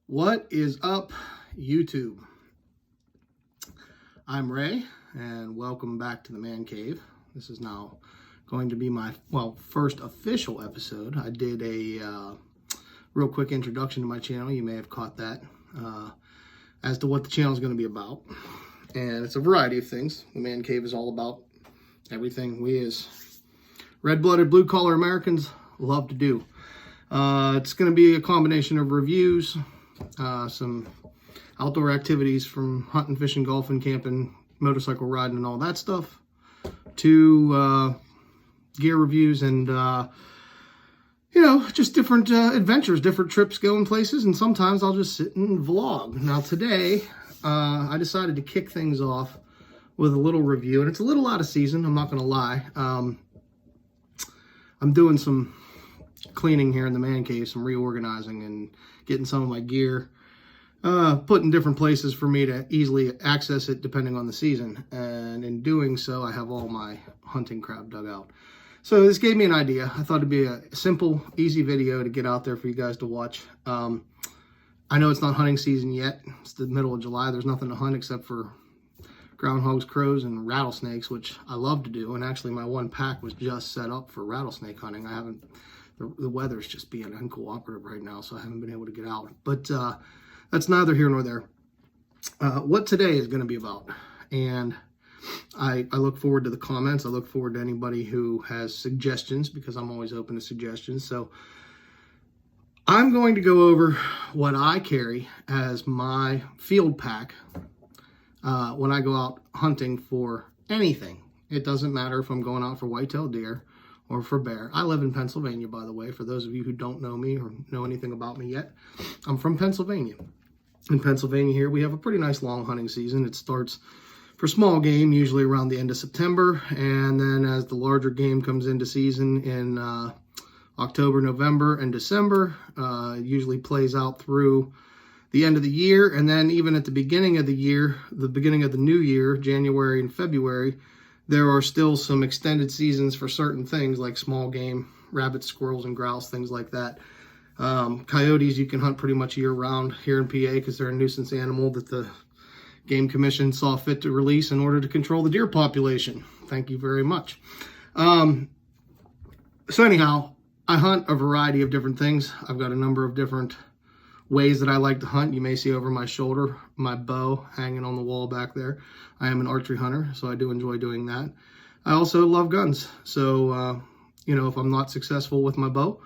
What is up, YouTube? I'm Ray, and welcome back to the Man Cave. This is now going to be my, first official episode. I did a real quick introduction to my channel. You may have caught that as to what the channel is going to be about. And it's a variety of things. The Man Cave is all about everything we as red-blooded, blue-collar Americans love to do. It's going to be a combination of reviews, some outdoor activities from hunting, fishing, golfing, camping, motorcycle riding, and all that stuff, to gear reviews and, just different adventures, different trips going places, and sometimes I'll just sit and vlog. Now today, I decided to kick things off with a little review, and it's a little out of season, I'm not going to lie. I'm doing some cleaning here in the Man Cave, some reorganizing and getting some of my gear put in different places for me to easily access it depending on the season. And in doing so, I have all my hunting crap dug out. So this gave me an idea. I thought it'd be a simple, easy video to get out there for you guys to watch. I know it's not hunting season yet. It's the middle of July. There's nothing to hunt except for groundhogs, crows, and rattlesnakes, which I love to do. And actually, my one pack was just set up for rattlesnake hunting. The weather's just being uncooperative right now, so I haven't been able to get out. But that's neither here nor there. What today is going to be about, and I look forward to the comments. I look forward to anybody who has suggestions, because I'm always open to suggestions. So I'm going to go over what I carry as my field pack when I go out hunting for anything. It doesn't matter if I'm going out for whitetail deer or for bear. I live in Pennsylvania, by the way, for those of you who don't know me or know anything about me yet. I'm from Pennsylvania. In Pennsylvania here, we have a pretty nice long hunting season. It starts for small game, usually around the end of September, and then as the larger game comes into season in October, November, and December, it usually plays out through the end of the year, and then even at the beginning of the year, the beginning of the new year, January and February, there are still some extended seasons for certain things like small game, rabbits, squirrels, and grouse, things like that. Coyotes you can hunt pretty much year-round here in PA because they're a nuisance animal that the Game Commission saw fit to release in order to control the deer population. Thank you very much. So anyhow, I hunt a variety of different things. I've got a number of different ways that I like to hunt. You may see over my shoulder my bow hanging on the wall back there. I am an archery hunter, so I do enjoy doing that. I also love guns. So, if I'm not successful with my bow,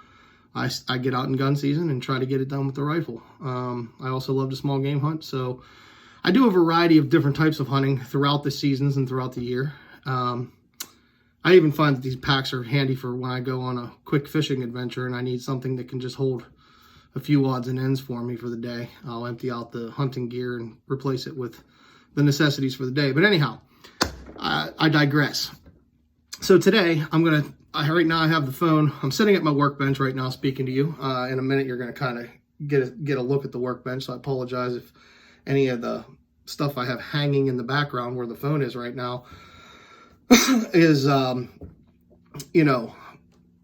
I get out in gun season and try to get it done with the rifle. I also love to small game hunt. So I do a variety of different types of hunting throughout the seasons and throughout the year. I even find that these packs are handy for when I go on a quick fishing adventure and I need something that can just hold a few odds and ends for me for the day. I'll empty out the hunting gear and replace it with the necessities for the day. But anyhow, I digress. So today, right now I have the phone. I'm sitting at my workbench right now speaking to you. In a minute, you're going to kind of get a look at the workbench. So I apologize if any of the stuff I have hanging in the background where the phone is right now is,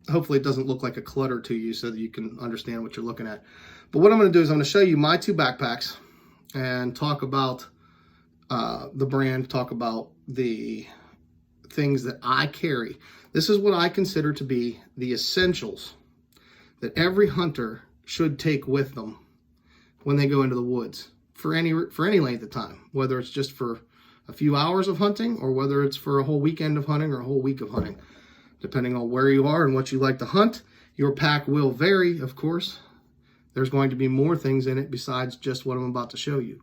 hopefully it doesn't look like a clutter to you so that you can understand what you're looking at. But what I'm going to do is I'm going to show you my two backpacks and talk about the brand, talk about the things that I carry. This is what I consider to be the essentials that every hunter should take with them when they go into the woods for any length of time, whether it's just for a few hours of hunting or whether it's for a whole weekend of hunting or a whole week of hunting. Depending on where you are and what you like to hunt, your pack will vary, of course. There's going to be more things in it besides just what I'm about to show you.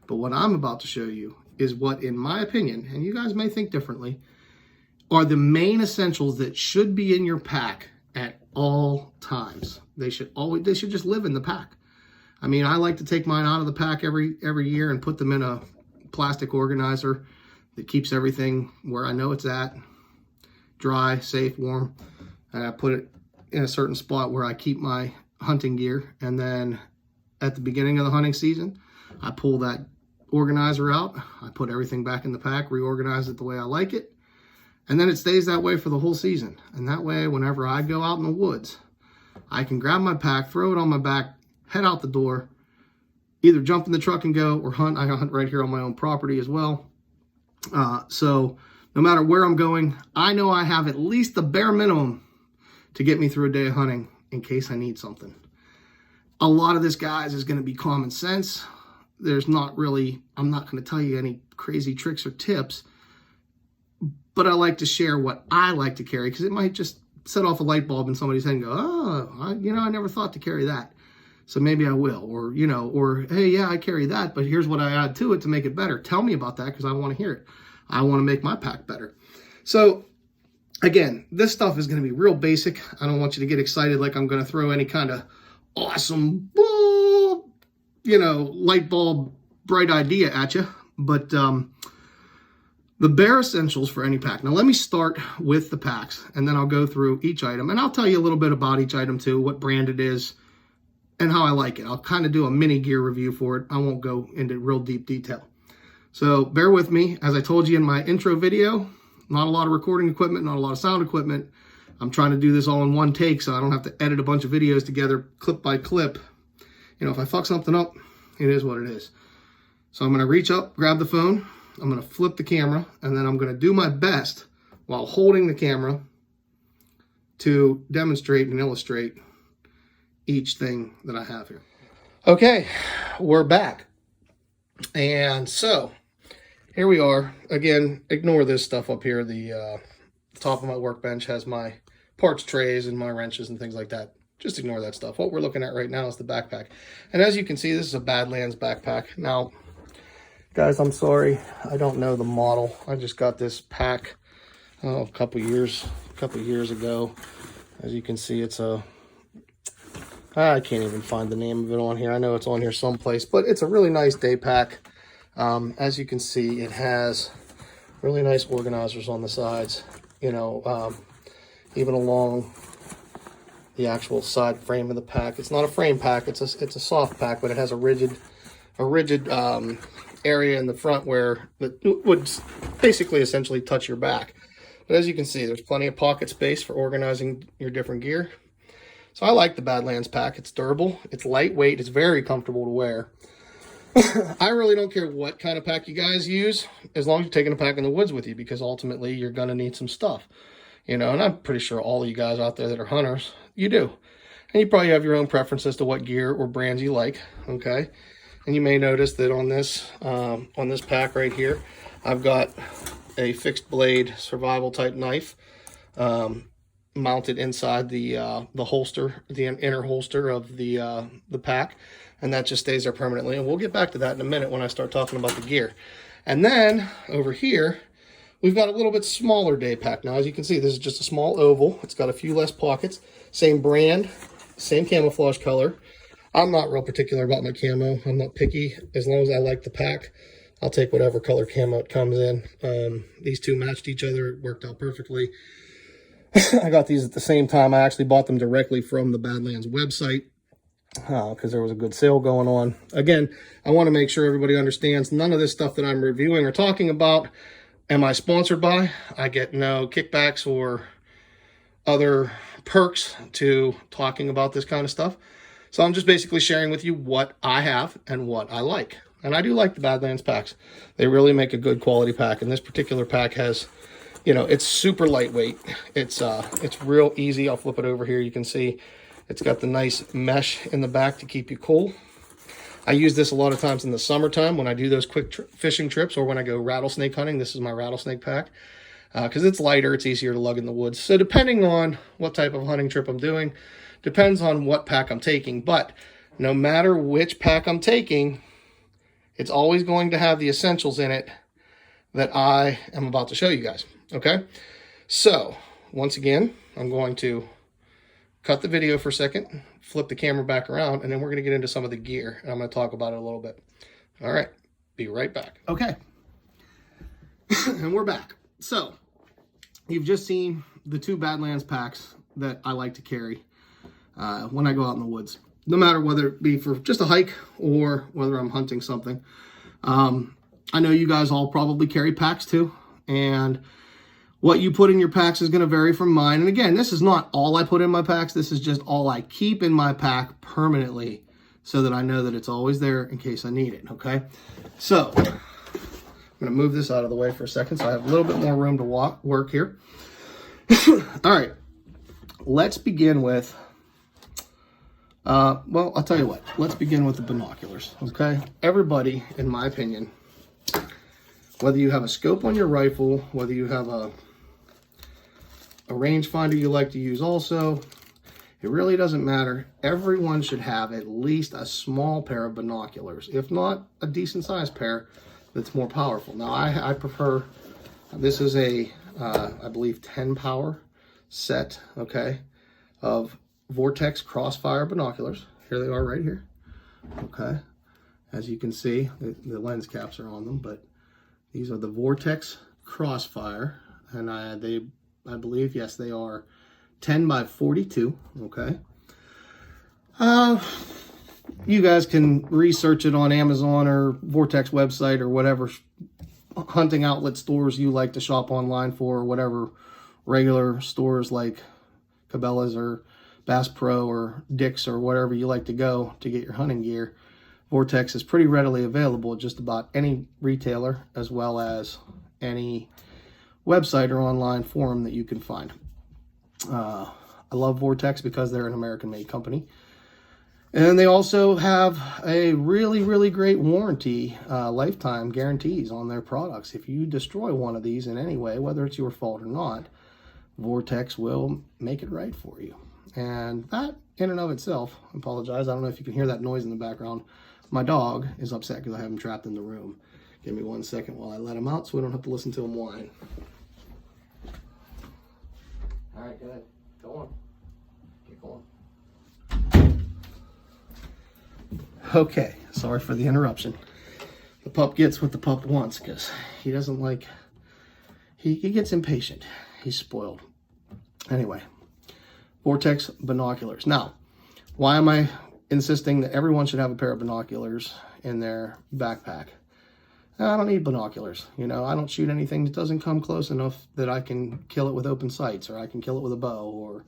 But what I'm about to show you is what, in my opinion, and you guys may think differently, are the main essentials that should be in your pack at all times. They should just live in the pack. I mean, I like to take mine out of the pack every year and put them in a plastic organizer that keeps everything where I know it's at. Dry, safe, warm, and I put it in a certain spot where I keep my hunting gear. And then at the beginning of the hunting season, I pull that organizer out, I put everything back in the pack, reorganize it the way I like it, and then it stays that way for the whole season. And that way, whenever I go out in the woods, I can grab my pack, throw it on my back, head out the door, either jump in the truck and go or hunt. I hunt right here on my own property as well. So no matter where I'm going, I know I have at least the bare minimum to get me through a day of hunting in case I need something. A lot of this, guys, is going to be common sense. There's not really, I'm not going to tell you any crazy tricks or tips, but I like to share what I like to carry because it might just set off a light bulb in somebody's head and go, oh, I never thought to carry that. So maybe I will, or, or, hey, yeah, I carry that, but here's what I add to it to make it better. Tell me about that because I want to hear it. I want to make my pack better. So again, this stuff is going to be real basic. I don't want you to get excited like I'm going to throw any kind of awesome, light bulb bright idea at you. But the bare essentials for any pack. Now let me start with the packs and then I'll go through each item and I'll tell you a little bit about each item too, what brand it is and how I like it. I'll kind of do a mini gear review for it. I won't go into real deep detail. So bear with me. As I told you in my intro video, not a lot of recording equipment, not a lot of sound equipment. I'm trying to do this all in one take so I don't have to edit a bunch of videos together clip by clip. If I fuck something up, it is what it is. So I'm going to reach up, grab the phone, I'm going to flip the camera, and then I'm going to do my best while holding the camera to demonstrate and illustrate each thing that I have here. Okay, we're back. And so here we are. Again, ignore this stuff up here. The top of my workbench has my parts trays and my wrenches and things like that. Just ignore that stuff. What we're looking at right now is the backpack. And as you can see, this is a Badlands backpack. Now, guys, I'm sorry. I don't know the model. I just got this pack a couple years ago. As you can see, it's I can't even find the name of it on here. I know it's on here someplace, but it's a really nice day pack. As you can see, it has really nice organizers on the sides, even along the actual side frame of the pack. It's not a frame pack, it's a soft pack, but it has a rigid area in the front where it would basically essentially touch your back. But as you can see, there's plenty of pocket space for organizing your different gear. So I like the Badlands pack. It's durable, it's lightweight, it's very comfortable to wear. I really don't care what kind of pack you guys use, as long as you're taking a pack in the woods with you, because ultimately you're going to need some stuff. And I'm pretty sure all of you guys out there that are hunters, you do. And you probably have your own preference as to what gear or brands you like, okay? And you may notice that on this pack right here, I've got a fixed blade survival type knife mounted inside the holster, the inner holster of the pack. And that just stays there permanently. And we'll get back to that in a minute when I start talking about the gear. And then over here, we've got a little bit smaller day pack. Now, as you can see, this is just a small oval. It's got a few less pockets. Same brand, same camouflage color. I'm not real particular about my camo. I'm not picky. As long as I like the pack, I'll take whatever color camo it comes in. These two matched each other. It worked out perfectly. I got these at the same time. I actually bought them directly from the Badlands website, because there was a good sale going on. Again, I want to make sure everybody understands none of this stuff that I'm reviewing or talking about am I sponsored by. I get no kickbacks or other perks to talking about this kind of stuff. So I'm just basically sharing with you what I have and what I like. And I do like the Badlands packs. They really make a good quality pack. And this particular pack has, it's super lightweight. It's real easy. I'll flip it over here. You can see it's got the nice mesh in the back to keep you cool. I use this a lot of times in the summertime when I do those quick fishing trips, or when I go rattlesnake hunting. This is my rattlesnake pack because it's lighter, it's easier to lug in the woods. So depending on what type of hunting trip I'm doing, depends on what pack I'm taking. But no matter which pack I'm taking, it's always going to have the essentials in it that I am about to show you guys. Okay, so once again, I'm going to cut the video for a second, flip the camera back around, and then we're going to get into some of the gear, and I'm going to talk about it a little bit. All right, be right back. Okay, and we're back. So you've just seen the two Badlands packs that I like to carry when I go out in the woods, no matter whether it be for just a hike or whether I'm hunting something. I know you guys all probably carry packs too, and what you put in your packs is going to vary from mine. And again, this is not all I put in my packs. This is just all I keep in my pack permanently so that I know that it's always there in case I need it, okay? So, I'm gonna move this out of the way for a second so I have a little bit more room to work here. All right, let's begin with, well, I'll tell you what, let's begin with the binoculars, okay? Everybody, in my opinion, whether you have a scope on your rifle, whether you have a rangefinder you like to use also, it really doesn't matter. Everyone should have at least a small pair of binoculars, if not a decent sized pair that's more powerful. Now, I prefer, this is a, I believe 10 power set, okay, of Vortex Crossfire binoculars. Here they are right here, okay. As you can see, the lens caps are on them, but these are the Vortex Crossfire, and I believe, yes, they are 10 by 42, okay. You guys can research it on Amazon or Vortex website or whatever hunting outlet stores you like to shop online for, or whatever regular stores like Cabela's or Bass Pro or Dick's or whatever you like to go to get your hunting gear. Vortex is pretty readily available at just about any retailer, as well as any website or online forum that you can find. I love Vortex because they're an American-made company. And they also have a really, really great warranty, lifetime guarantees on their products. If you destroy one of these in any way, whether it's your fault or not, Vortex will make it right for you. And that, in and of itself, I apologize, I don't know if you can hear that noise in the background. My dog is upset because I have him trapped in the room. Give me 1 second while I let him out so we don't have to listen to him whine. All right, go ahead. Go on. Keep going. Okay, sorry for the interruption. The pup gets what the pup wants because he doesn't like, he gets impatient. He's spoiled. Anyway, Vortex binoculars. Now, why am I insisting that everyone should have a pair of binoculars in their backpack? I don't need binoculars. You know, I don't shoot anything that doesn't come close enough that I can kill it with open sights, or I can kill it with a bow, or,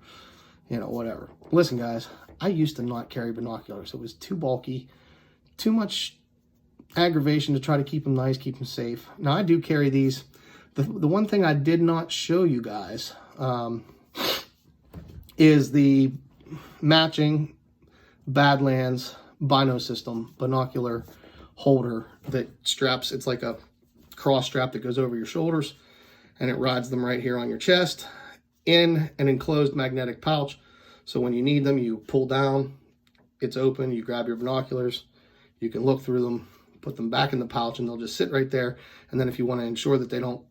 you know, whatever. Listen, guys, I used to not carry binoculars. It was too bulky, too much aggravation to try to keep them nice, keep them safe. Now, I do carry these. The one thing I did not show you guys is the matching Badlands Bino System binocular holder that straps. It's like a cross strap that goes over your shoulders, and it rides them right here on your chest in an enclosed magnetic pouch. So when you need them, you pull down, it's open, you grab your binoculars, you can look through them, put them back in the pouch, and they'll just sit right there. And then if you want to ensure that they don't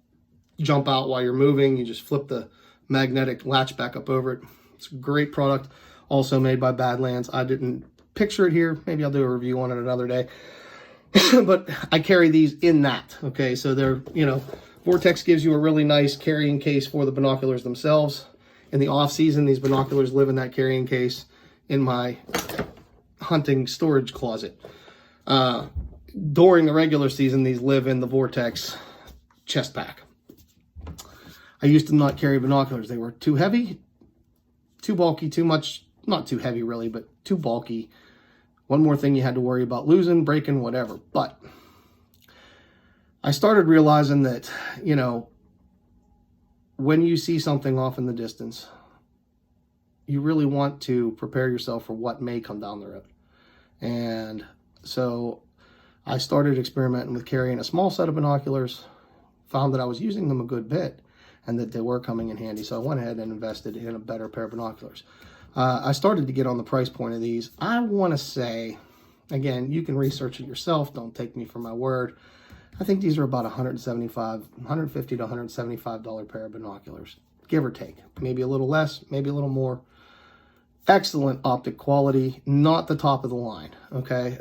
jump out while you're moving, you just flip the magnetic latch back up over it. It's a great product, also made by Badlands. I didn't picture it here. Maybe I'll do a review on it another day. But I carry these in that, okay? So they're, you know, Vortex gives you a really nice carrying case for the binoculars themselves. In the off season, these binoculars live in that carrying case in my hunting storage closet. During the regular season, these live in the Vortex chest pack. I used to not carry binoculars. They were too heavy, too bulky, too much, not too heavy really, but too bulky. One more thing you had to worry about losing, breaking, whatever. But I started realizing that, you know, when you see something off in the distance, you really want to prepare yourself for what may come down the road. And so I started experimenting with carrying a small set of binoculars, found that I was using them a good bit and that they were coming in handy. So I went ahead and invested in a better pair of binoculars. I started to get on the price point of these. I want to say, again, you can research it yourself. Don't take me for my word. I think these are about $150 to $175 pair of binoculars, give or take. Maybe a little less, maybe a little more. Excellent optic quality, not the top of the line, okay?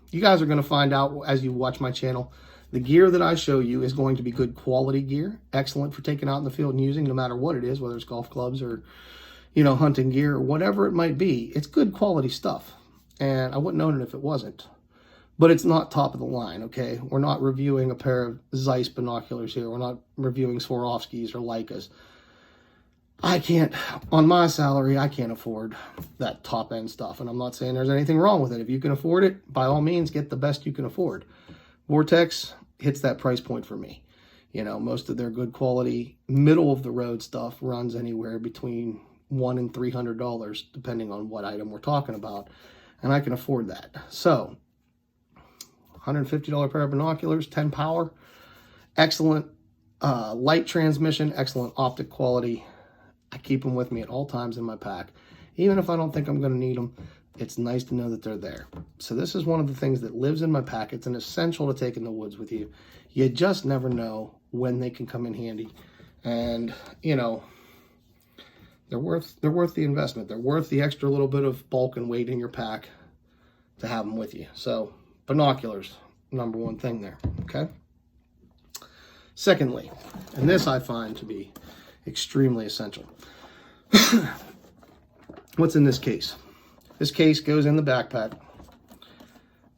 You guys are going to find out as you watch my channel. The gear that I show you is going to be good quality gear, excellent for taking out in the field and using, no matter what it is, whether it's golf clubs or, you know, hunting gear or whatever it might be. It's good quality stuff, and I wouldn't own it if it wasn't. But it's not top of the line, okay? We're not reviewing a pair of Zeiss binoculars here. We're not reviewing Swarovskis or Leicas. I can't, on my salary, I can't afford that top end stuff. And I'm not saying there's anything wrong with it. If you can afford it, by all means, get the best you can afford. Vortex hits that price point for me. You know, most of their good quality, middle of the road stuff runs anywhere between $100 and $300, depending on what item we're talking about. And I can afford that. So, $150 pair of binoculars, 10 power, excellent light transmission, excellent optic quality. I keep them with me at all times in my pack. Even if I don't think I'm going to need them, it's nice to know that they're there. So this is one of the things that lives in my pack. It's an essential to take in the woods with you. You just never know when they can come in handy. And, you know, they're worth the investment. They're worth the extra little bit of bulk and weight in your pack to have them with you. So binoculars, number one thing there, okay? Secondly, and this I find to be extremely essential. What's in this case? This case goes in the backpack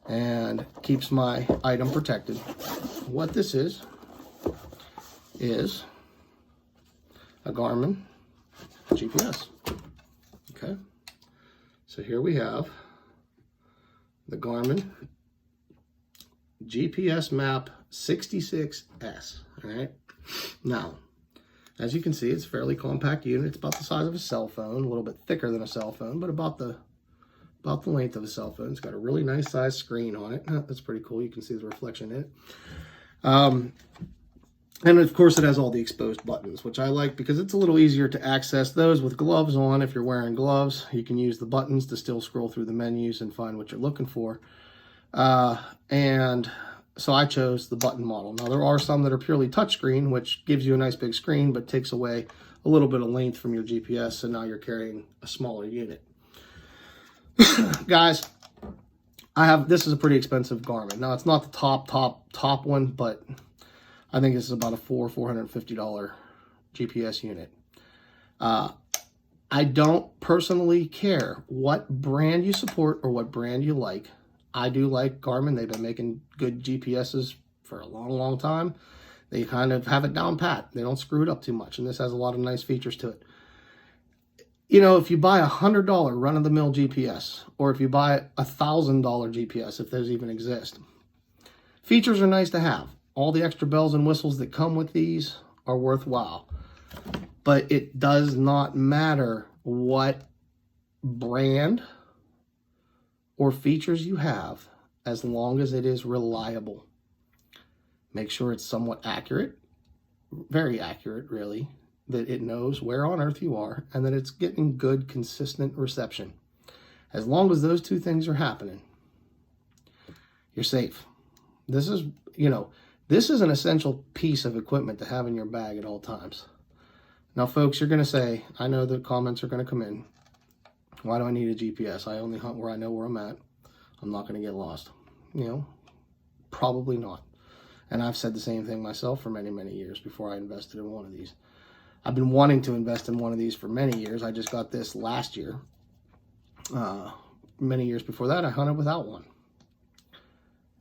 and keeps my item protected. What this is a Garmin GPS. Okay, so here we have the Garmin GPS Map 66S. All right, now, as you can see, it's a fairly compact unit. It's about the size of a cell phone, a little bit thicker than a cell phone, but about the length of a cell phone. It's got a really nice size screen on it. That's pretty cool. You can see the reflection in it. And of course it has all the exposed buttons, which I like because it's a little easier to access those with gloves on. If you're wearing gloves, you can use the buttons to still scroll through the menus and find what you're looking for. And so I chose the button model. Now there are some that are purely touchscreen, which gives you a nice big screen, but takes away a little bit of length from your GPS. So now you're carrying a smaller unit. Guys, this is a pretty expensive Garmin. Now it's not the top one, but I think this is about a $450 GPS unit. I don't personally care what brand you support or what brand you like. I do like Garmin. They've been making good GPSs for a long, long time. They kind of have it down pat. They don't screw it up too much, and this has a lot of nice features to it. You know, if you buy a $100 run-of-the-mill GPS, or if you buy a $1,000 GPS, if those even exist, features are nice to have. All the extra bells and whistles that come with these are worthwhile. But it does not matter what brand or features you have, as long as it is reliable. Make sure it's somewhat accurate, very accurate, really, that it knows where on earth you are, and that it's getting good, consistent reception. As long as those two things are happening, you're safe. This is, you know, this is an essential piece of equipment to have in your bag at all times. Now, folks, you're going to say, I know the comments are going to come in. Why do I need a GPS? I only hunt where I know where I'm at. I'm not going to get lost. You know, probably not. And I've said the same thing myself for many, many years before I invested in one of these. I've been wanting to invest in one of these for many years. I just got this last year. Many years before that, I hunted without one.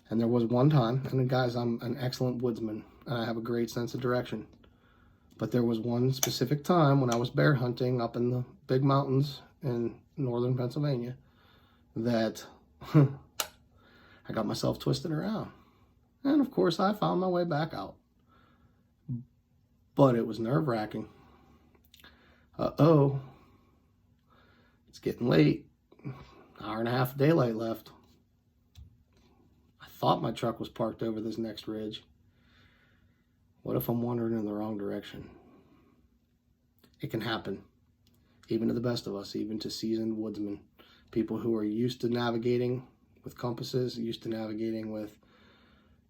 And there was one time, and guys, I'm an excellent woodsman, and I have a great sense of direction. But there was one specific time when I was bear hunting up in the big mountains in northern Pennsylvania that I got myself twisted around. And of course, I found my way back out. But it was nerve-wracking. Uh-oh. It's getting late. Hour and a half of daylight left. I thought my truck was parked over this next ridge. What if I'm wandering in the wrong direction? It can happen. Even to the best of us, even to seasoned woodsmen. People who are used to navigating with compasses, used to navigating with,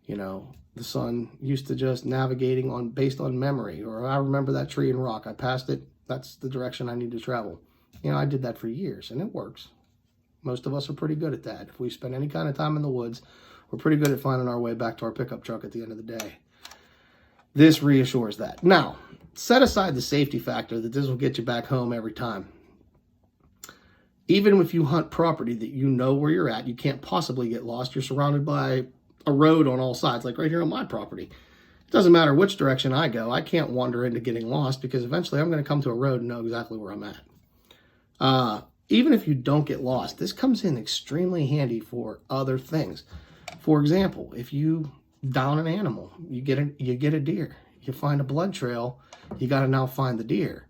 you know, the sun, used to just navigating based on memory. Or I remember that tree and rock. I passed it. That's the direction I need to travel. You know, I did that for years, and it works. Most of us are pretty good at that. If we spend any kind of time in the woods, we're pretty good at finding our way back to our pickup truck at the end of the day. This reassures that. Now, set aside the safety factor that this will get you back home every time. Even if you hunt property that you know where you're at, you can't possibly get lost. You're surrounded by a road on all sides, like right here on my property. It doesn't matter which direction I go. I can't wander into getting lost because eventually I'm going to come to a road and know exactly where I'm at. Even if you don't get lost, this comes in extremely handy for other things. For example, if you down an animal, you get a deer, you find a blood trail, you got to now find the deer.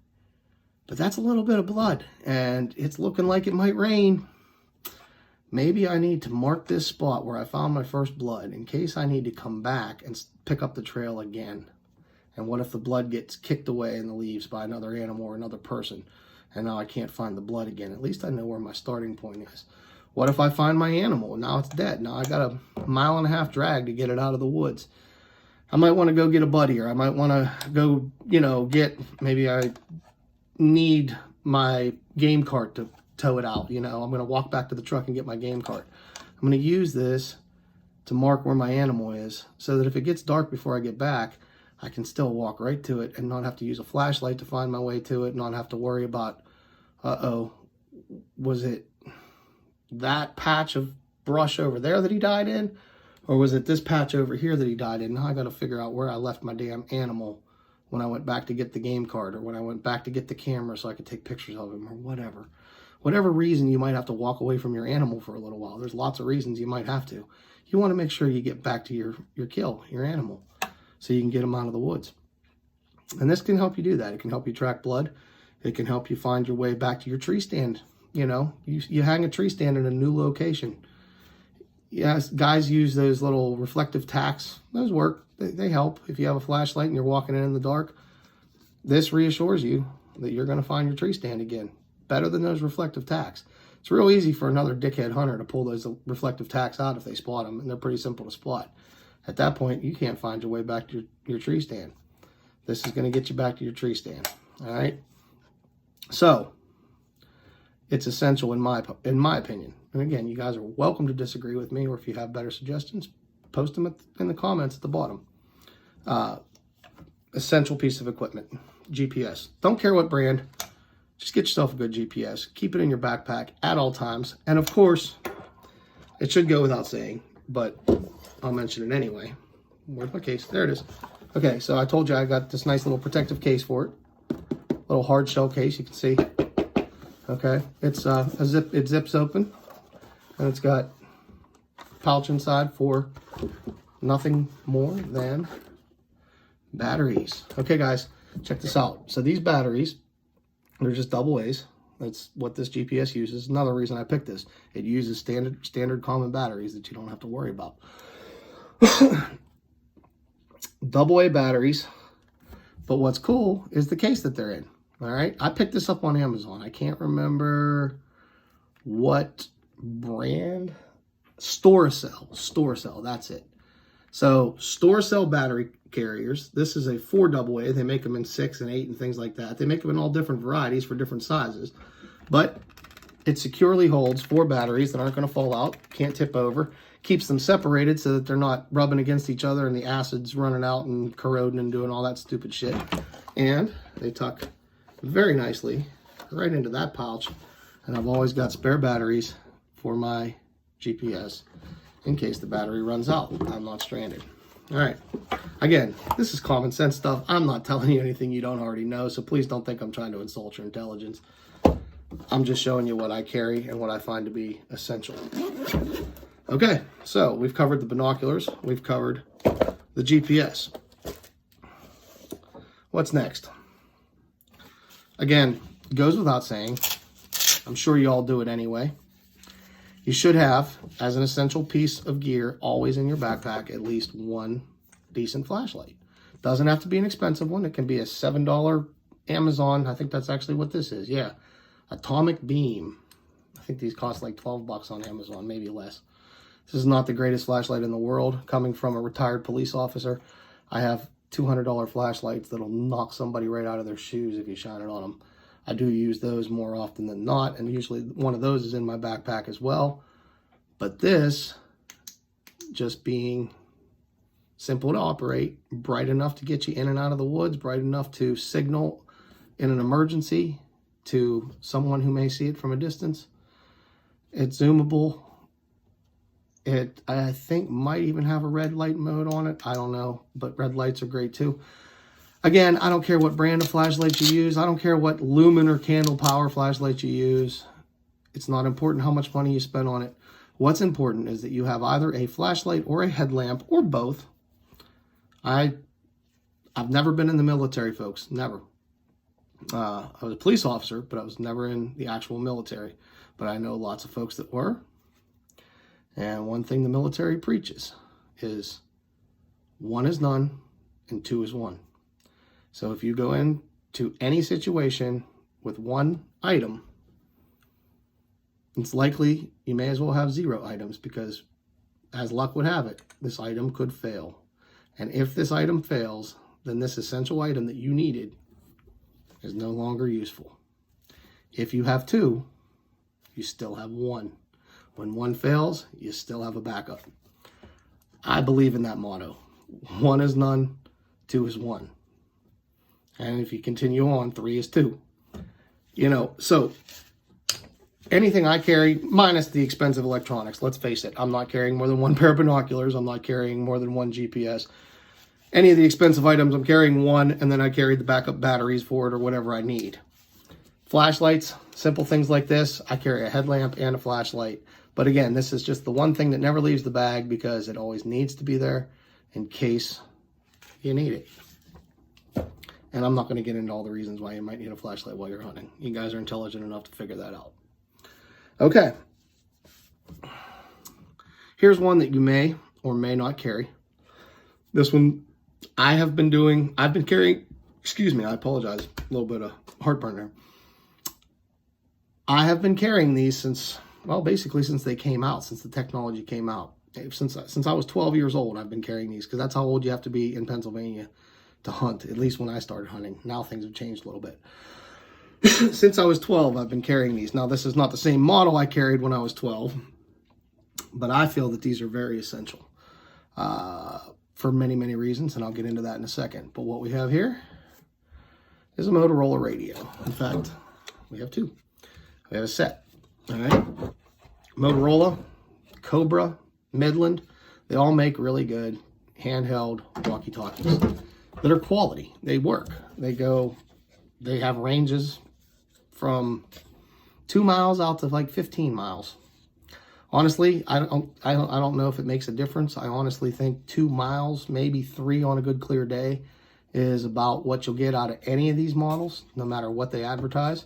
But that's a little bit of blood, and it's looking like it might rain. Maybe I need to mark this spot where I found my first blood in case I need to come back and pick up the trail again. And what if the blood gets kicked away in the leaves by another animal or another person, and now I can't find the blood again? At least I know where my starting point is. What if I find my animal and now it's dead? Now I got a 1.5 mile drag to get it out of the woods. I might want to go get a buddy, or I might want to go, maybe I need my game cart to tow it out. I'm going to walk back to the truck and get my game cart. I'm going to use this to mark where my animal is so that if it gets dark before I get back, I can still walk right to it and not have to use a flashlight to find my way to it, not have to worry about, was it that patch of brush over there that he died in? Or was it this patch over here that he died in? Now I got to figure out where I left my damn animal when I went back to get the game card, or when I went back to get the camera so I could take pictures of him, or whatever. Whatever reason you might have to walk away from your animal for a little while. There's lots of reasons you might have to. You want to make sure you get back to your kill, your animal, so you can get them out of the woods. And this can help you do that. It can help you track blood. It can help you find your way back to your tree stand. You hang a tree stand in a new location. Yes, guys use those little reflective tacks. Those work. They help. If you have a flashlight and you're walking in the dark, this reassures you that you're going to find your tree stand again. Better than those reflective tacks. It's real easy for another dickhead hunter to pull those reflective tacks out if they spot them, and they're pretty simple to spot. At that point, you can't find your way back to your tree stand. This is going to get you back to your tree stand. All right? So, it's essential in my opinion. And again, you guys are welcome to disagree with me, or if you have better suggestions, post them in the comments at the bottom. Essential piece of equipment, GPS. Don't care what brand. Just get yourself a good GPS. Keep it in your backpack at all times. And of course, it should go without saying, but I'll mention it anyway. Where's my case? There it is. Okay, so I told you I got this nice little protective case for it. Little hard shell case, you can see. Okay, it's it zips open, and it's got a pouch inside for nothing more than batteries. Okay, guys, check this out. So these batteries, they're just double A's. That's what this GPS uses. Another reason I picked this. It uses standard common batteries that you don't have to worry about. Double A batteries. But what's cool is the case that they're in. All right. I picked this up on Amazon. I can't remember what brand. Storacell. That's it. So Storacell battery carriers. This is a 4 AA. They make them in 6 and 8 and things like that. They make them in all different varieties for different sizes. But it securely holds 4 batteries that aren't going to fall out, can't tip over. Keeps them separated so that they're not rubbing against each other and the acid's running out and corroding and doing all that stupid shit. And they tuck very nicely right into that pouch. And I've always got spare batteries for my GPS in case the battery runs out. I'm not stranded. All right. Again, this is common sense stuff. I'm not telling you anything you don't already know, so please don't think I'm trying to insult your intelligence. I'm just showing you what I carry and what I find to be essential. Okay, so we've covered the binoculars. We've covered the GPS. What's next? Again, it goes without saying. I'm sure you all do it anyway. You should have, as an essential piece of gear, always in your backpack, at least one decent flashlight. Doesn't have to be an expensive one. It can be a $7 Amazon. I think that's actually what this is. Yeah. Atomic Beam. I think these cost like 12 bucks on Amazon, maybe less. This is not the greatest flashlight in the world. Coming from a retired police officer, I have $200 flashlights that'll knock somebody right out of their shoes if you shine it on them. I do use those more often than not, and usually one of those is in my backpack as well. But this, just being simple to operate, bright enough to get you in and out of the woods, bright enough to signal in an emergency to someone who may see it from a distance. It's zoomable. It, I think, might even have a red light mode on it. I don't know, but red lights are great too. Again, I don't care what brand of flashlight you use. I don't care what lumen or candle power flashlight you use. It's not important how much money you spend on it. What's important is that you have either a flashlight or a headlamp or both. I've never been in the military, folks. Never. I was a police officer, but I was never in the actual military. But I know lots of folks that were. And one thing the military preaches is 1 is none and 2 is 1. So if you go into any situation with one item, it's likely you may as well have 0 items, because as luck would have it, this item could fail. And if this item fails, then this essential item that you needed is no longer useful. If you have 2, you still have 1. When 1 fails, you still have a backup. I believe in that motto. 1 is none, 2 is 1. And if you continue on, 3 is 2. You know, so anything I carry, minus the expensive electronics, let's face it, I'm not carrying more than 1 pair of binoculars. I'm not carrying more than 1 GPS. Any of the expensive items, I'm carrying 1, and then I carry the backup batteries for it or whatever I need. Flashlights, simple things like this. I carry a headlamp and a flashlight. But again, this is just the one thing that never leaves the bag, because it always needs to be there in case you need it. And I'm not going to get into all the reasons why you might need a flashlight while you're hunting. You guys are intelligent enough to figure that out. Okay. Here's one that you may or may not carry. This one I've been carrying, excuse me, I apologize. A little bit of heartburn there. I have been carrying these since, well, basically since they came out, since the technology came out. Since I was 12 years old, I've been carrying these, because that's how old you have to be in Pennsylvania to hunt, at least when I started hunting. Now things have changed a little bit. Since I was 12, I've been carrying these. Now, this is not the same model I carried when I was 12, but I feel that these are very essential for many, many reasons, and I'll get into that in a second. But what we have here is a Motorola radio. In fact, we have 2. We have a set, all right? Motorola, Cobra, Midland, they all make really good handheld walkie-talkies that are quality. They work. They have ranges from 2 miles out to like 15 miles. Honestly, I don't know if it makes a difference. I honestly think 2 miles, maybe 3 on a good clear day, is about what you'll get out of any of these models, no matter what they advertise.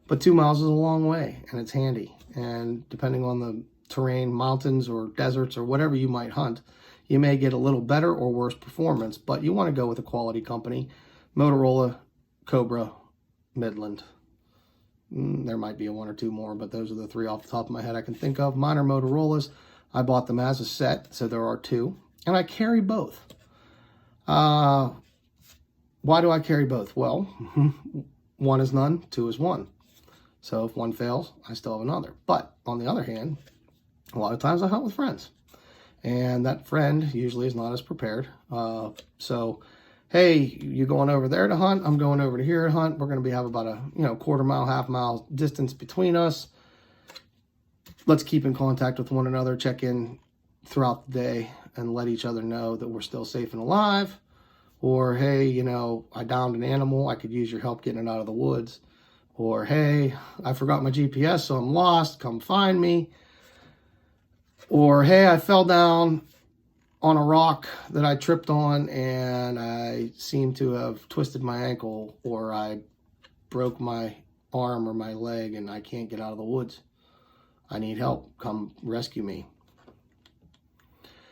But 2 miles is a long way, and it's handy. And depending on the terrain, mountains or deserts or whatever you might hunt, you may get a little better or worse performance, but you want to go with a quality company. Motorola, Cobra, Midland. There might be 1 or 2 more, but those are the 3 off the top of my head I can think of. Mine are Motorola's. I bought them as a set, so there are 2. And I carry both. Why do I carry both? Well, 1 is none, 2 is 1. So if 1 fails, I still have another. But on the other hand, a lot of times I hunt with friends. And that friend usually is not as prepared. So, hey, you going over there to hunt? I'm going over to here to hunt. We're going to have about a quarter mile, half mile distance between us. Let's keep in contact with one another, check in throughout the day, and let each other know that we're still safe and alive. Or, hey, I downed an animal. I could use your help getting it out of the woods. Or, hey, I forgot my GPS, so I'm lost. Come find me. Or, hey, I fell down on a rock that I tripped on and I seem to have twisted my ankle, or I broke my arm or my leg and I can't get out of the woods. I need help. Come rescue me.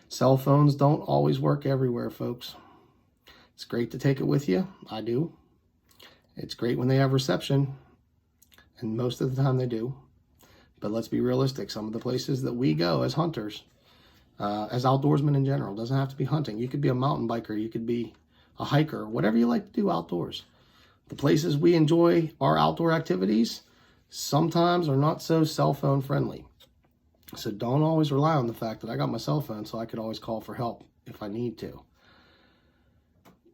Cell phones don't always work everywhere, folks. It's great to take it with you. I do. It's great when they have reception, and most of the time they do. But let's be realistic. Some of the places that we go as hunters, as outdoorsmen in general, doesn't have to be hunting. You could be a mountain biker. You could be a hiker, whatever you like to do outdoors. The places we enjoy our outdoor activities sometimes are not so cell phone friendly. So don't always rely on the fact that I got my cell phone so I could always call for help if I need to.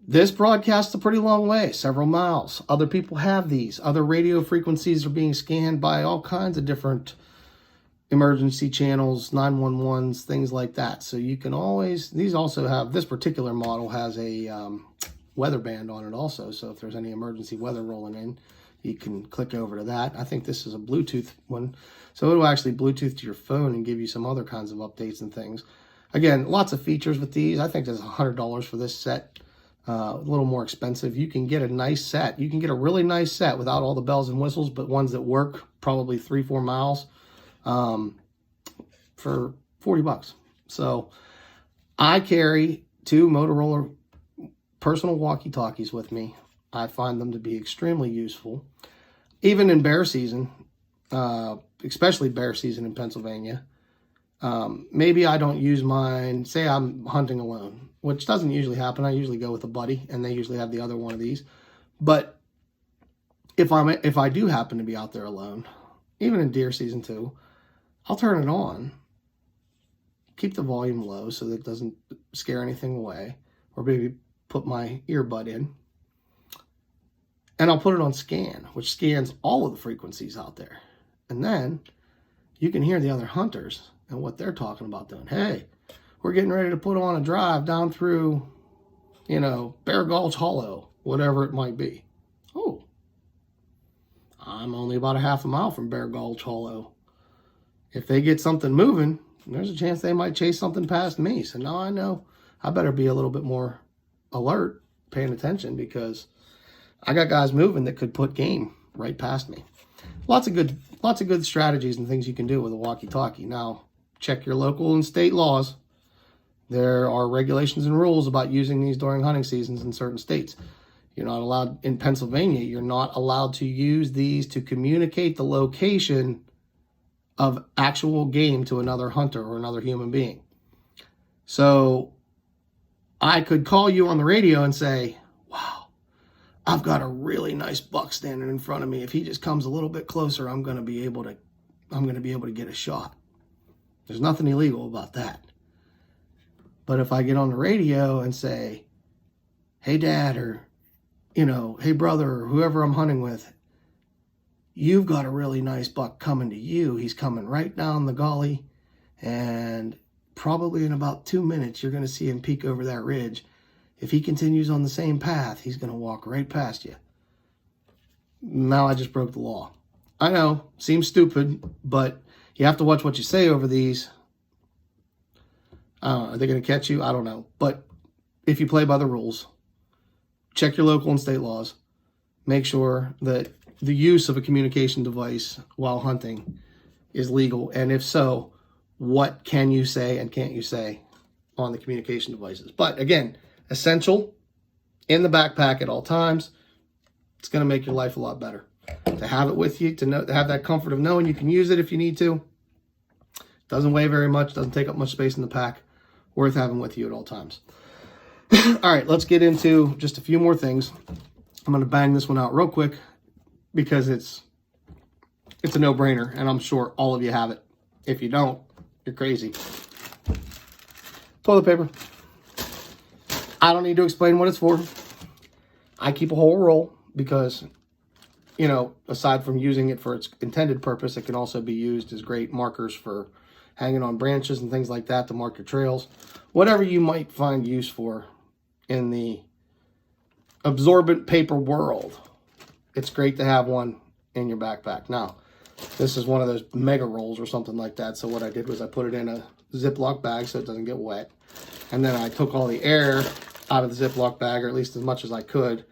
This broadcasts a pretty long way, several miles. Other people have these. Other radio frequencies are being scanned by all kinds of different emergency channels, 911s, things like that. So you can always, these also have, this particular model has a weather band on it also. So if there's any emergency weather rolling in, you can click over to that. I think this is a Bluetooth one. So it'll actually Bluetooth to your phone and give you some other kinds of updates and things. Again, lots of features with these. I think there's $100 for this set. A little more expensive. You can get a nice set. You can get a really nice set without all the bells and whistles, but ones that work probably 3-4 miles for $40. So I carry 2 Motorola personal walkie-talkies with me. I find them to be extremely useful, even in bear season, especially bear season in Pennsylvania. Maybe I don't use mine, say I'm hunting alone, which doesn't usually happen. I usually go with a buddy, and they usually have the other one of these. But if I do happen to be out there alone, even in deer season too, I'll turn it on, keep the volume low so that it doesn't scare anything away, or maybe put my earbud in, and I'll put it on scan, which scans all of the frequencies out there. And then you can hear the other hunters and what they're talking about doing. Hey, we're getting ready to put on a drive down through, you know, Bear Gulch Hollow, whatever it might be. Oh, I'm only about a half a mile from Bear Gulch Hollow. If they get something moving, there's a chance they might chase something past me. So now I know I better be a little bit more alert, paying attention, because I got guys moving that could put game right past me. Lots of good strategies and things you can do with a walkie-talkie. Now, check your local and state laws. There are regulations and rules about using these during hunting seasons in certain states. You're not allowed, in Pennsylvania, you're not allowed to use these to communicate the location of actual game to another hunter or another human being. So I could call you on the radio and say, wow, I've got a really nice buck standing in front of me. If he just comes a little bit closer, I'm going to be able to get a shot. There's nothing illegal about that. But if I get on the radio and say, hey, Dad, or, you know, hey, brother, or whoever I'm hunting with, you've got a really nice buck coming to you. He's coming right down the gully, and probably in about 2 minutes, you're going to see him peek over that ridge. If he continues on the same path, he's going to walk right past you. Now I just broke the law. I know, seems stupid, but you have to watch what you say over these. Are they going to catch you? I don't know. But if you play by the rules, check your local and state laws. Make sure that the use of a communication device while hunting is legal. And if so, what can you say and can't you say on the communication devices? But again, essential in the backpack at all times. It's going to make your life a lot better to have it with you, to have that comfort of knowing you can use it if you need to. Doesn't weigh very much, doesn't take up much space in the pack. Worth having with you at all times. All right, let's get into just a few more things. I'm going to bang this one out real quick because it's a no-brainer, and I'm sure all of you have it. If you don't, you're crazy. Toilet paper. I don't need to explain what it's for. I keep a whole roll because, you know, aside from using it for its intended purpose, it can also be used as great markers for hanging on branches and things like that to mark your trails. Whatever you might find use for in the absorbent paper world, it's great to have one in your backpack. Now, this is one of those mega rolls or something like that. So what I did was I put it in a Ziploc bag so it doesn't get wet. And then I took all the air out of the Ziploc bag, or at least as much as I could,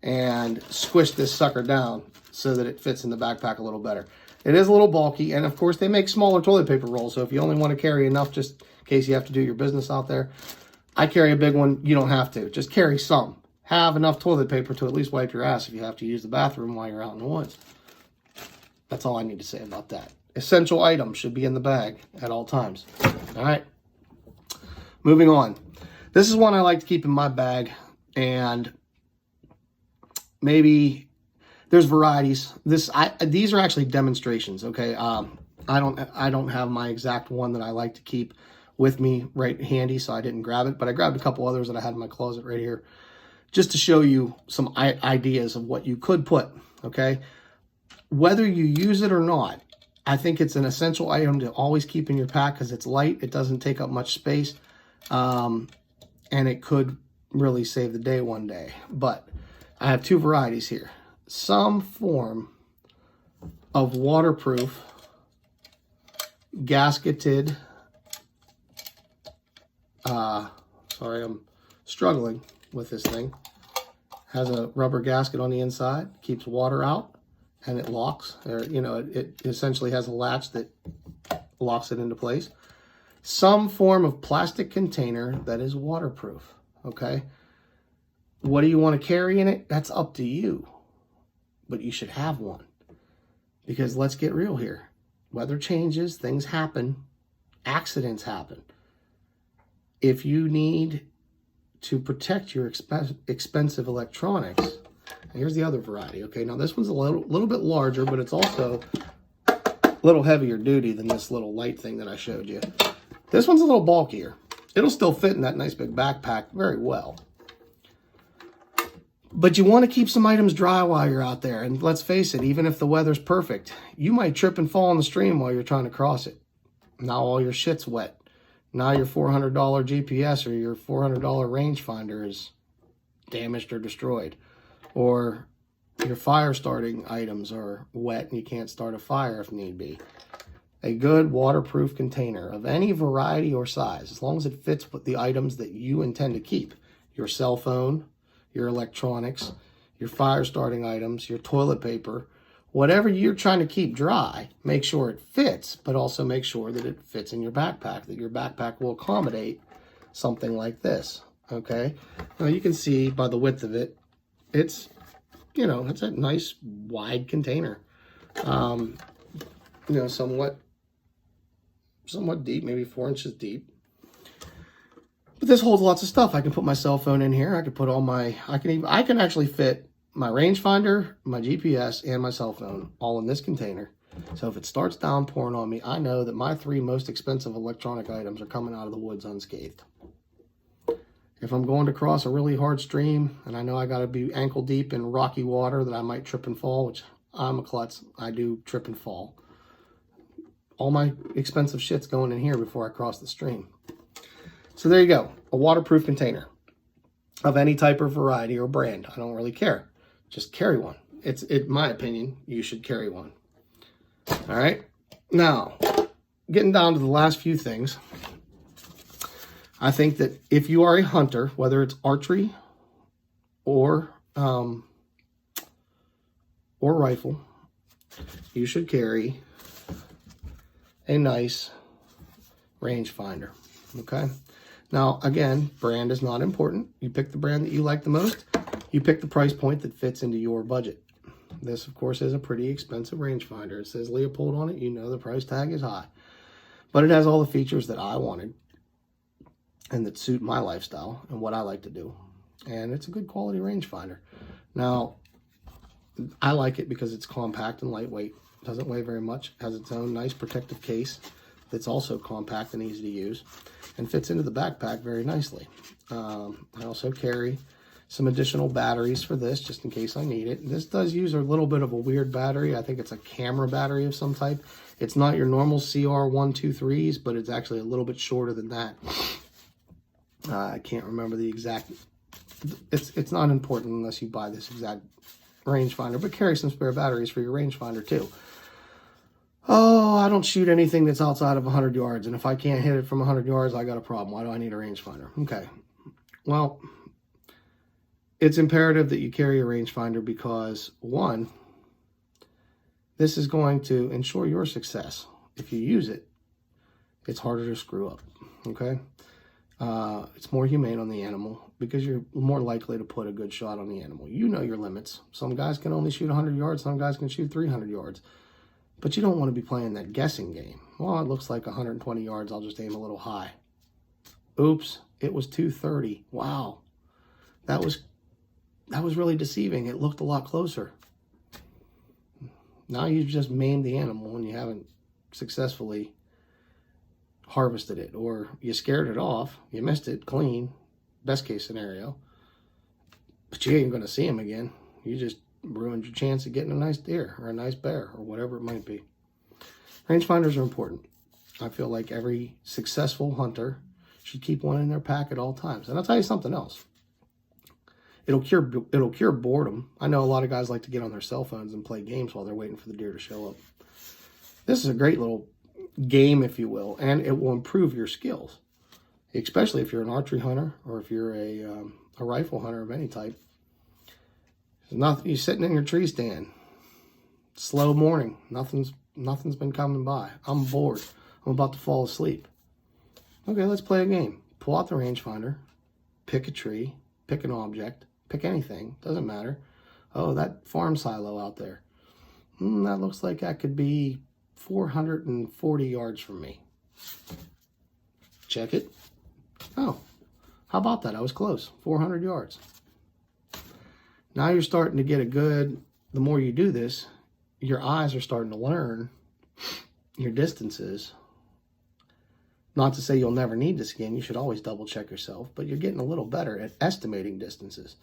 and squished this sucker down so that it fits in the backpack a little better. It is a little bulky, and of course they make smaller toilet paper rolls, so if you only want to carry enough just in case you have to do your business out there, I carry a big one. You don't have to. Just carry some. Have enough toilet paper to at least wipe your ass if you have to use the bathroom while you're out in the woods. That's all I need to say about that. Essential items should be in the bag at all times. All right. Moving on. This is one I like to keep in my bag, and maybe there's varieties. These are actually demonstrations, okay? I don't have my exact one that I like to keep with me right handy, so I didn't grab it, but I grabbed a couple others that I had in my closet right here just to show you some ideas of what you could put, okay? Whether you use it or not, I think it's an essential item to always keep in your pack because it's light. It doesn't take up much space. And it could really save the day one day. But I have two varieties here. Some form of waterproof, gasketed, sorry, I'm struggling with this thing. Has a rubber gasket on the inside, keeps water out, and it locks. Or, you know, it essentially has a latch that locks it into place. Some form of plastic container that is waterproof, okay? What do you want to carry in it? That's up to you. But you should have one. Because let's get real here. Weather changes, things happen, accidents happen. If you need to protect your expensive electronics, here's the other variety, okay? Now this one's a little bit larger, but it's also a little heavier duty than this little light thing that I showed you. This one's a little bulkier. It'll still fit in that nice big backpack very well. But you want to keep some items dry while you're out there. And let's face it, even if the weather's perfect, you might trip and fall in the stream while you're trying to cross it. Now all your shit's wet. Now your $400 GPS or your $400 rangefinder is damaged or destroyed. Or your fire starting items are wet and you can't start a fire if need be. A good waterproof container of any variety or size, as long as it fits with the items that you intend to keep. Your cell phone, your electronics, your fire starting items, your toilet paper, whatever you're trying to keep dry, make sure it fits, but also make sure that it fits in your backpack, that your backpack will accommodate something like this, okay? Now you can see by the width of it, it's, you know, it's a nice wide container. You know, somewhat deep, maybe 4 inches deep. But this holds lots of stuff. I can put my cell phone in here. I can put all my, I can actually fit my rangefinder, my GPS, and my cell phone all in this container. So if it starts downpouring on me, I know that my 3 most expensive electronic items are coming out of the woods unscathed. If I'm going to cross a really hard stream, and I know I got to be ankle deep in rocky water that I might trip and fall, which I'm a klutz, I do trip and fall. All my expensive shit's going in here before I cross the stream. So there you go, a waterproof container of any type or variety or brand. I don't really care. Just carry one. It's in my opinion, you should carry one. All right. Now, getting down to the last few things. I think that if you are a hunter, whether it's archery or rifle, you should carry a nice rangefinder. Okay. Now, again, brand is not important. You pick the brand that you like the most. You pick the price point that fits into your budget. This, of course, is a pretty expensive rangefinder. It says Leupold on it. You know the price tag is high. But it has all the features that I wanted and that suit my lifestyle and what I like to do. And it's a good quality rangefinder. Now, I like it because it's compact and lightweight. Doesn't weigh very much. Has its own nice protective case that's also compact and easy to use and fits into the backpack very nicely. I also carry some additional batteries for this just in case I need it. This does use a little bit of a weird battery. I think it's a camera battery of some type. It's not your normal CR123s, but it's actually a little bit shorter than that. I can't remember the exact. It's not important unless you buy this exact rangefinder, but carry some spare batteries for your rangefinder too. Oh, I don't shoot anything that's outside of 100 yards, and if I can't hit it from 100 yards, I got a problem. Why do I need a rangefinder? Okay, well, it's imperative that you carry a rangefinder because, one, this is going to ensure your success. If you use it, it's harder to screw up, okay? It's more humane on the animal because you're more likely to put a good shot on the animal. You know your limits. Some guys can only shoot 100 yards. Some guys can shoot 300 yards. But you don't want to be playing that guessing game. Well, it looks like 120 yards. I'll just aim a little high. Oops, it was 230. Wow. That was really deceiving. It looked a lot closer. Now you've just maimed the animal and you haven't successfully harvested it, or you scared it off, you missed it clean, best case scenario, but you ain't going to see him again. You just ruined your chance of getting a nice deer or a nice bear or whatever it might be. Rangefinders are important. I feel like every successful hunter should keep one in their pack at all times. And I'll tell you something else. It'll cure boredom. I know a lot of guys like to get on their cell phones and play games while they're waiting for the deer to show up. This is a great little game, if you will, and it will improve your skills, especially if you're an archery hunter or if you're a rifle hunter of any type. You're sitting in your tree stand, slow morning, nothing's been coming by. I'm bored. I'm about to fall asleep. Okay, let's play a game. Pull out the rangefinder, pick a tree, pick an object, pick anything, doesn't matter. Oh, that farm silo out there. That looks like that could be 440 yards from me. Check it. Oh, how about that? I was close. 400 yards. Now you're starting to get a good, the more you do this, your eyes are starting to learn your distances. Not to say you'll never need this again. You should always double check yourself, but you're getting a little better at estimating distances.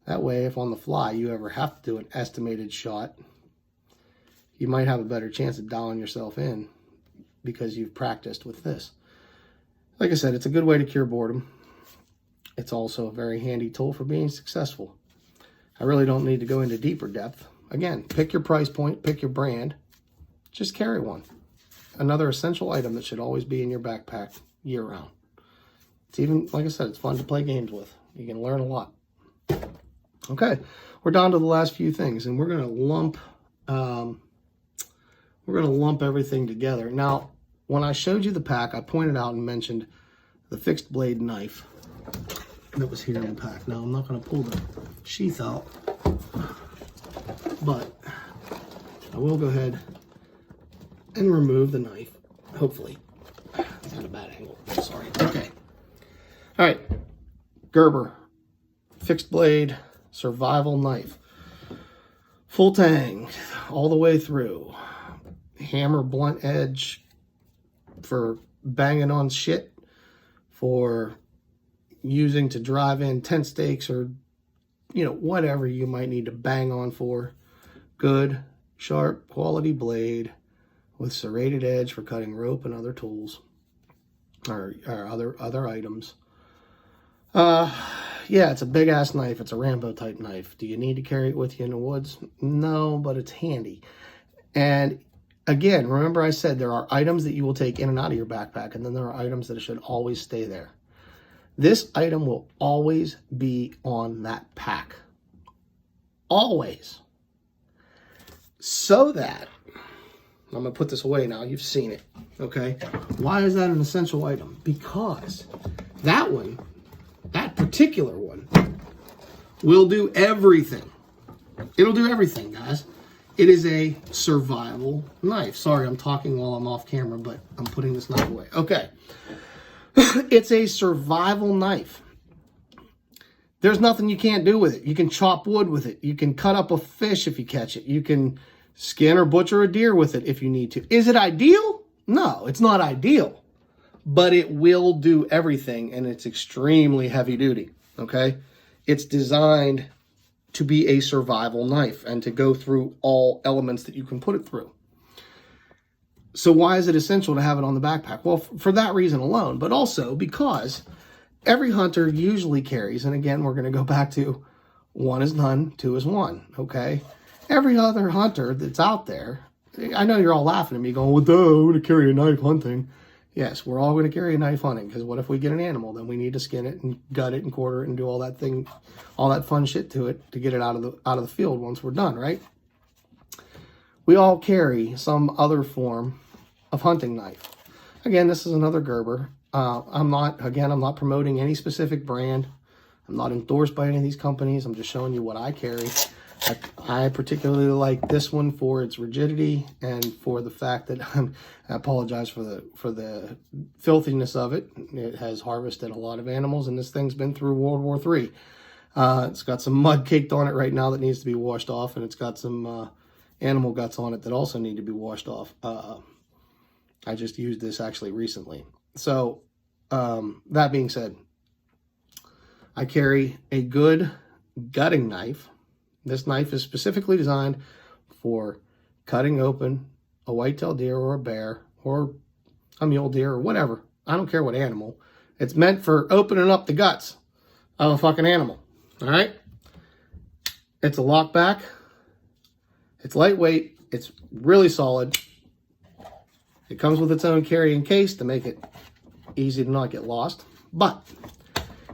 That way, if on the fly you ever have to do an estimated shot, you might have a better chance of dialing yourself in because you've practiced with this. Like I said, it's a good way to cure boredom. It's also a very handy tool for being successful. I really don't need to go into deeper depth. Again, pick your price point, pick your brand, just carry one. Another essential item that should always be in your backpack year-round. It's even, like I said, it's fun to play games with. You can learn a lot. Okay, we're down to the last few things, and we're going to lump everything together. Now, when I showed you the pack, I pointed out and mentioned the fixed blade knife that was here in the pack. Now, I'm not going to pull the sheath out, but I will go ahead and remove the knife, hopefully. It's not a bad angle, sorry. Okay. All right, Gerber, fixed blade, survival knife. Full tang, all the way through. Hammer blunt edge for banging on shit, for using to drive in tent stakes or, whatever you might need to bang on for. Good, sharp, quality blade with serrated edge for cutting rope and other tools or other items. Yeah, it's a big ass knife. It's a Rambo type knife. Do you need to carry it with you in the woods? No, but it's handy. And again, remember I said there are items that you will take in and out of your backpack, and then there are items that should always stay there. This item will always be on that pack. Always. So that, I'm going to put this away now. You've seen it. Okay? Why is that an essential item? Because that one, that particular one, will do everything. It'll do everything, guys. It is a survival knife. Sorry, I'm talking while I'm off camera, but I'm putting this knife away. Okay. It's a survival knife. There's nothing you can't do with it. You can chop wood with it. You can cut up a fish if you catch it. You can skin or butcher a deer with it if you need to. Is it ideal? No, it's not ideal. But it will do everything, and it's extremely heavy duty, okay? It's designed to be a survival knife and to go through all elements that you can put it through. So why is it essential to have it on the backpack? Well, for that reason alone, but also because every hunter usually carries, and again, we're going to go back to 1 is none, 2 is 1, okay? Every other hunter that's out there, I know you're all laughing at me going, well, duh, I'm going to carry a knife hunting. Yes, we're all going to carry a knife hunting, because what if we get an animal? Then we need to skin it and gut it and quarter it and do all that thing, all that fun shit to it to get it out of the field once we're done, right? We all carry some other form of hunting knife. Again, this is another Gerber. I'm not promoting any specific brand. I'm not endorsed by any of these companies. I'm just showing you what I carry. I particularly like this one for its rigidity and for the fact that I apologize for the filthiness of it. It has harvested a lot of animals, and this thing's been through World War III. It's got some mud caked on it right now that needs to be washed off, and it's got some animal guts on it that also need to be washed off. I just used this actually recently. So that being said, I carry a good gutting knife. This knife is specifically designed for cutting open a white-tailed deer or a bear or a mule deer or whatever. I don't care what animal. It's meant for opening up the guts of a fucking animal. All right? It's a lockback. It's lightweight. It's really solid. It comes with its own carrying case to make it easy to not get lost. But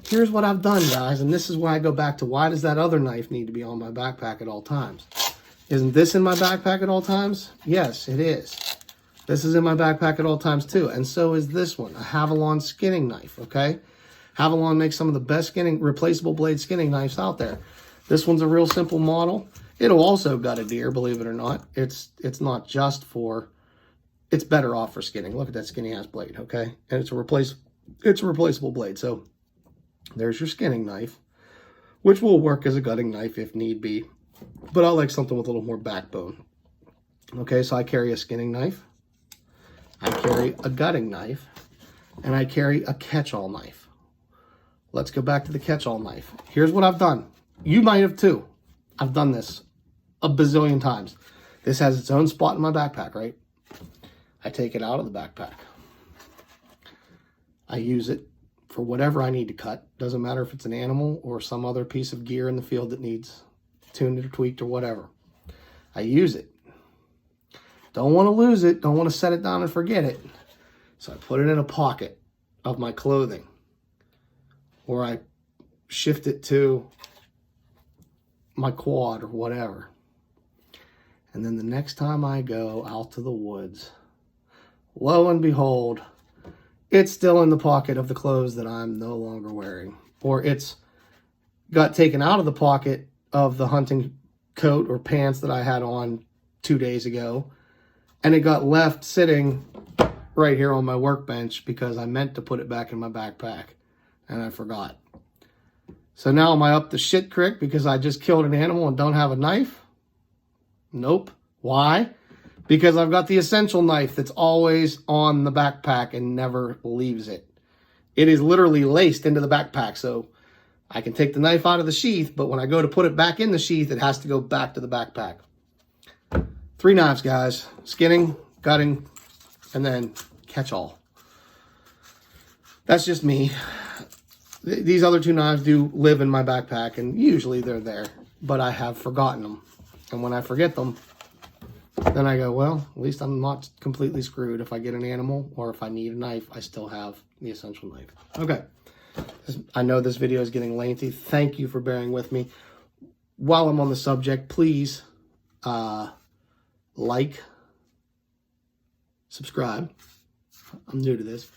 here's what I've done, guys, and this is why I go back to why does that other knife need to be on my backpack at all times? Isn't this in my backpack at all times? Yes, it is. This is in my backpack at all times too, and so is this one, a Havalon skinning knife, okay? Havalon makes some of the best replaceable blade skinning knives out there. This one's a real simple model. It'll also gut a deer, believe it or not. It's not just for, it's better off for skinning. Look at that skinny ass blade, okay? And it's a replaceable blade. So there's your skinning knife, which will work as a gutting knife if need be. But I like something with a little more backbone. Okay, so I carry a skinning knife, I carry a gutting knife, and I carry a catch-all knife. Let's go back to the catch-all knife. Here's what I've done. You might have too. I've done this a bazillion times. This has its own spot in my backpack, right? I take it out of the backpack. I use it for whatever I need to cut. Doesn't matter if it's an animal or some other piece of gear in the field that needs tuned or tweaked or whatever. I use it. Don't want to lose it. Don't want to set it down and forget it. So I put it in a pocket of my clothing, or I shift it to my quad or whatever. And then the next time I go out to the woods, lo and behold, it's still in the pocket of the clothes that I'm no longer wearing. Or it's got taken out of the pocket of the hunting coat or pants that I had on 2 days ago. And it got left sitting right here on my workbench because I meant to put it back in my backpack. And I forgot. So now am I up the shit creek because I just killed an animal and don't have a knife? Nope. Why? Because I've got the essential knife that's always on the backpack and never leaves it. It is literally laced into the backpack, so I can take the knife out of the sheath, but when I go to put it back in the sheath, it has to go back to the backpack. 3 knives, guys. Skinning, gutting, and then catch-all. That's just me. These other 2 knives do live in my backpack, and usually they're there, but I have forgotten them. And when I forget them, then I go, well, at least I'm not completely screwed. If I get an animal or if I need a knife, I still have the essential knife. Okay. I know this video is getting lengthy. Thank you for bearing with me. While I'm on the subject, please like, subscribe. I'm new to this.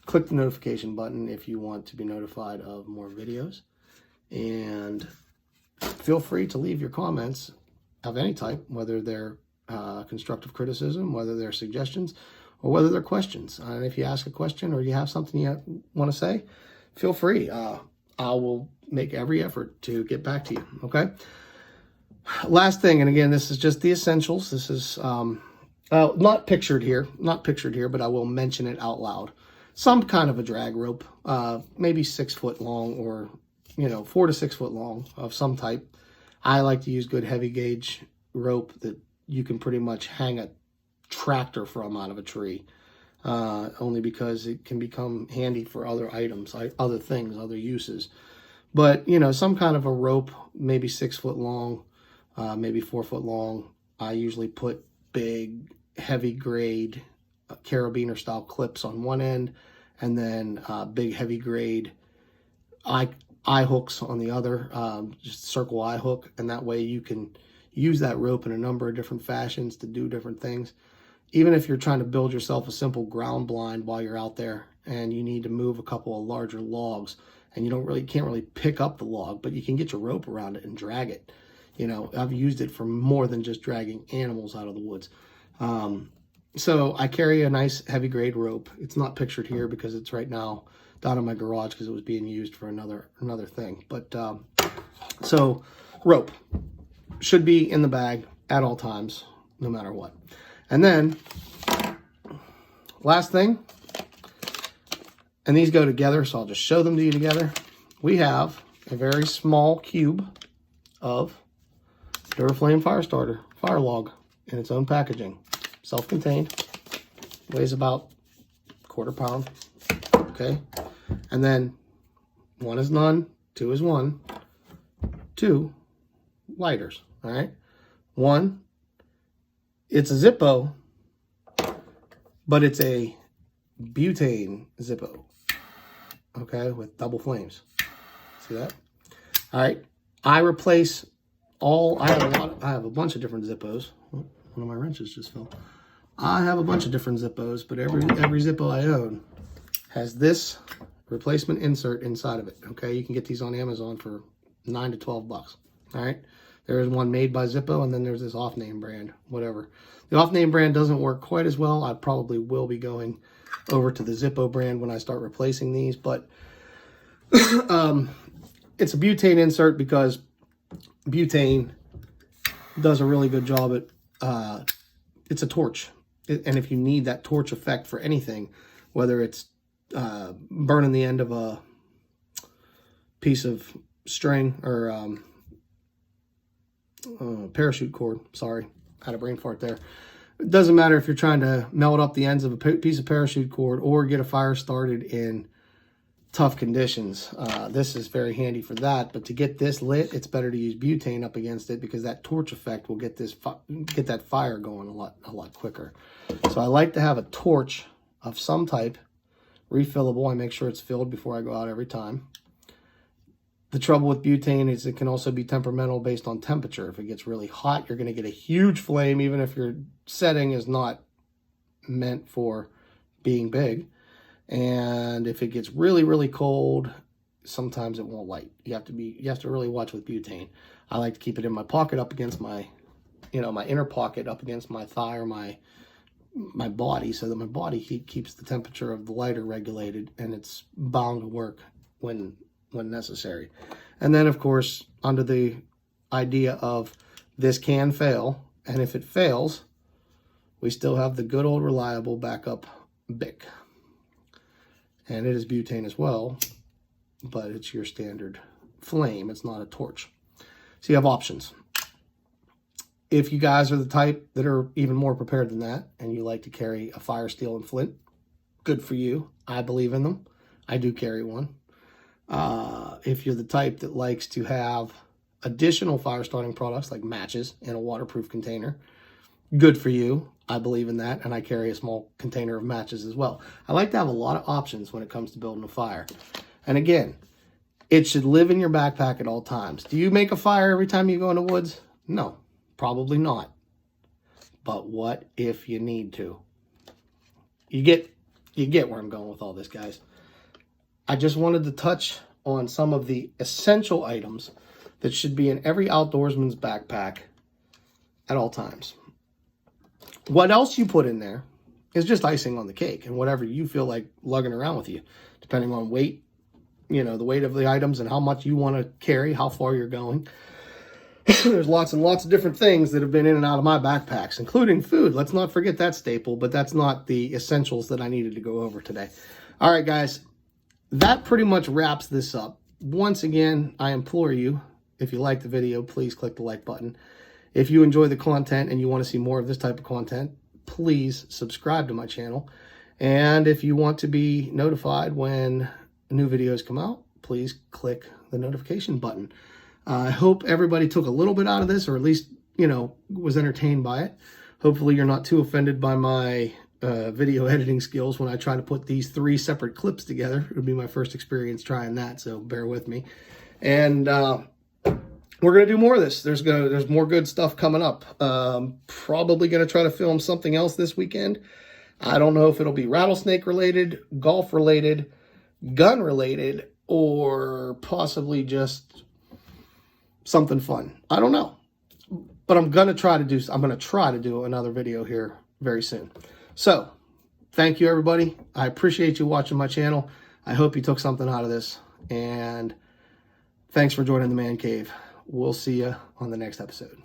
Click the notification button if you want to be notified of more videos. And feel free to leave your comments of any type, whether they're constructive criticism, whether they're suggestions, or whether they're questions. And if you ask a question or you have something you want to say, feel free. I will make every effort to get back to you, okay? Last thing, and again, this is just the essentials. This is not pictured here, but I will mention it out loud. Some kind of a drag rope, maybe 6 foot long or, 4 to 6 foot long of some type. I like to use good heavy gauge rope that you can pretty much hang a tractor from out of a tree, only because it can become handy for other items, other things, other uses. But, some kind of a rope, maybe 6 foot long, maybe 4 foot long. I usually put big, heavy grade carabiner style clips on one end, and then big, heavy grade eye hooks on the other, just circle eye hook, and that way you can use that rope in a number of different fashions to do different things. Even if you're trying to build yourself a simple ground blind while you're out there and you need to move a couple of larger logs and you can't really pick up the log, but you can get your rope around it and drag it. I've used it for more than just dragging animals out of the woods. So I carry a nice heavy grade rope. It's not pictured here because it's right now down in my garage because it was being used for another thing. But so rope should be in the bag at all times, no matter what. And then last thing, and these go together, so I'll just show them to you together. We have a very small cube of Duraflame fire starter, fire log. in its own packaging. Self-contained, weighs about quarter pound, okay? And then 1 is none, 2 is 1, 2 lighters, all right? 1, it's a Zippo, but it's a butane Zippo, okay, with double flames. See that? All right, I replace I have a bunch of different Zippos. Oh, one of my wrenches just fell. I have a bunch of different Zippos, but every Zippo I own has this replacement insert inside of it, okay? You can get these on Amazon for $9 to $12, all right? There is one made by Zippo, and then there's this off-name brand, whatever. The off-name brand doesn't work quite as well. I probably will be going over to the Zippo brand when I start replacing these, but it's a butane insert because butane does a really good job at, it's a torch. And if you need that torch effect for anything, whether it's burning the end of a piece of string or parachute cord, sorry, had a brain fart there. It doesn't matter if you're trying to melt up the ends of a piece of parachute cord or get a fire started in tough conditions. This is very handy for that, but to get this lit, it's better to use butane up against it because that torch effect will get that fire going a lot quicker. So I like to have a torch of some type, refillable. I make sure it's filled before I go out every time. The trouble with butane is it can also be temperamental based on temperature. If it gets really hot, you're going to get a huge flame, even if your setting is not meant for being big. And if it gets really, really cold, sometimes it won't light. You have to really watch with butane. I like to keep it in my pocket up against my, my inner pocket up against my thigh or my body, so that my body heat keeps the temperature of the lighter regulated, and it's bound to work when necessary. And then, of course, under the idea of this can fail, and if it fails, we still have the good old reliable backup Bic. And it is butane as well, but it's your standard flame. It's not a torch. So you have options. If you guys are the type that are even more prepared than that, and you like to carry a fire steel and flint, good for you. I believe in them. I do carry one. If you're the type that likes to have additional fire starting products like matches in a waterproof container, good for you. I believe in that, and I carry a small container of matches as well. I like to have a lot of options when it comes to building a fire. And again, it should live in your backpack at all times. Do you make a fire every time you go in the woods? No, probably not. But what if you need to? You get where I'm going with all this, guys. I just wanted to touch on some of the essential items that should be in every outdoorsman's backpack at all times. What else you put in there is just icing on the cake, and whatever you feel like lugging around with you, depending on weight, the weight of the items and how much you want to carry, how far you're going. There's lots and lots of different things that have been in and out of my backpacks, including food. Let's not forget that staple, but that's not the essentials that I needed to go over today. All right, guys, that pretty much wraps this up. Once again, I implore you, if you like the video, please click the like button. If you enjoy the content and you want to see more of this type of content, please subscribe to my channel. And if you want to be notified when new videos come out, please click the notification button. I hope everybody took a little bit out of this, or at least, was entertained by it. Hopefully you're not too offended by my video editing skills when I try to put these 3 separate clips together. It'll be my first experience trying that, so bear with me. And we're going to do more of this. There's more good stuff coming up. Probably going to try to film something else this weekend. I don't know if it'll be rattlesnake related, golf related, gun related, or possibly just something fun. I don't know. But I'm going to try to do another video here very soon. So, thank you everybody. I appreciate you watching my channel. I hope you took something out of this, and thanks for joining the Man Cave. We'll see you on the next episode.